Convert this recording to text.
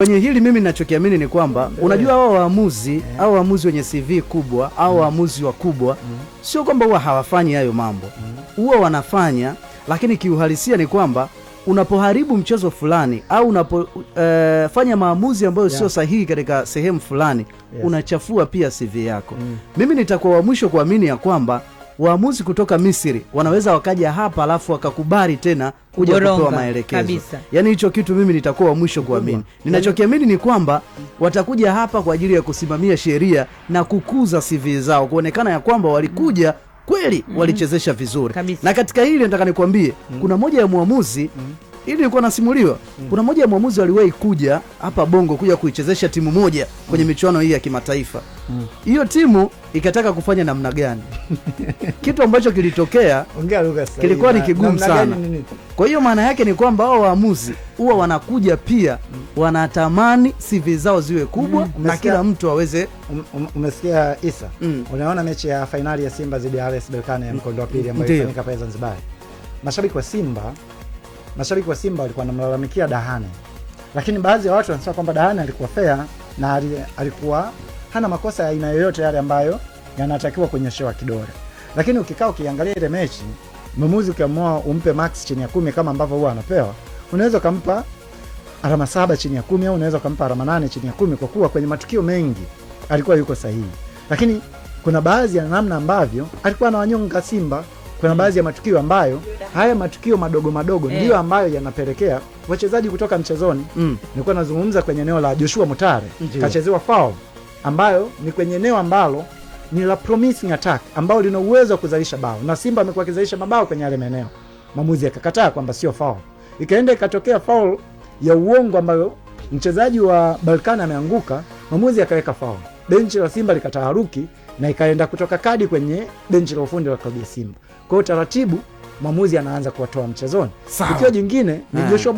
Kwenye hili mimi ninachokiamini ni kwamba unajua hao waamuzi au waamuzi wenye CV kubwa au waamuzi wakubwa sio kwamba huwa hawafanyi hayo mambo. Huwa wanafanya, lakini kiuhalisia ni kwamba unapoharibu mchezo fulani au unapofanya maamuzi ambayo sio sahihi katika sehemu fulani, unachafua pia CV yako. Mimi nitakuwa wa mwisho kuamini ya kwamba waamuzi kutoka Misri wanaweza wakaja hapa alafu wakakubali tena kuja kutoa maelekezo. Yaani hicho kitu mimi nitakuwa wa mwisho kuamini. Ninachokiamini ni kwamba watakuja hapa kwa ajili ya kusimamia sheria na kukuza CV zao, kuonekana ya kwamba walikuja kweli walichezesha vizuri. Na katika hili nataka nikwambie kuna moja ya muamuzi ili nilikuwa nasimuliwa. Kuna moja ya muamuzi waliwahi kuja hapa Bongo kuja kuichezesha timu moja kwenye michuano hii ya kimataifa. Hiyo timu ikataka kufanya namna gani? Kitu ambacho kilitokea kilikuwa ni kigumu sana. Kwa hiyo maana yake ni kwamba hao waamuzi huwa wanakuja pia wanatamani CV zao ziwe kubwa na kila mtu aweze. Umesikia Isa? Unaona mechi ya finali ya Simba dhidi ya RS Berkane ya mkondo wa pili ambayo ilifanyika pale Zanzibar. Mashabiki wa Simba walikuwa wanamlalamikia Dahane. Lakini baadhi ya watu wanasema kwamba Dahane alikuwa fair na alikuwa hana makosa ya aina yoyote yale ambayo yanatakiwa kunyoshewa kidole. Lakini ukikaa ukiangalia ile mechi, mwamuzi ukiamua umpe max chini ya 10 kama ambavyo huwa anapewa, unaweza kumpa alama 7 chini ya 10 au unaweza kumpa alama 8 chini ya 10 kwa kuwa kwenye matukio mengi alikuwa yuko sahihi. Lakini kuna baadhi ya namna ambavyo alikuwa anawanyonga Simba. Kuna baadhi ya matukio ambayo haya matukio madogo ndio ambayo yanapelekea wachezaji kutoka mchezoni. Nilikuwa nazungumza kwenye eneo la Joshua Mutare, kachezewa foul ambayo ni kwenye eneo ambalo ni la promising attack ambao lina uwezo wa kuzalisha bao, na Simba amekuwa akizalisha mabao kwenye yale maeneo. Maamuzi akakataa kwamba sio foul. Ikaenda ikatokea foul ya uongo ambayo mchezaji wa Berkane ameanguka, maamuzi akaweka foul. Benchi la Simba likataharuki na ikaenda kutoka kadi kwenye benchi la ufundi la klabu ya Simba. Kwa hiyo taratibu maamuzi anaanza kuwatoa mchezoni. Tukio jingine ni Joshua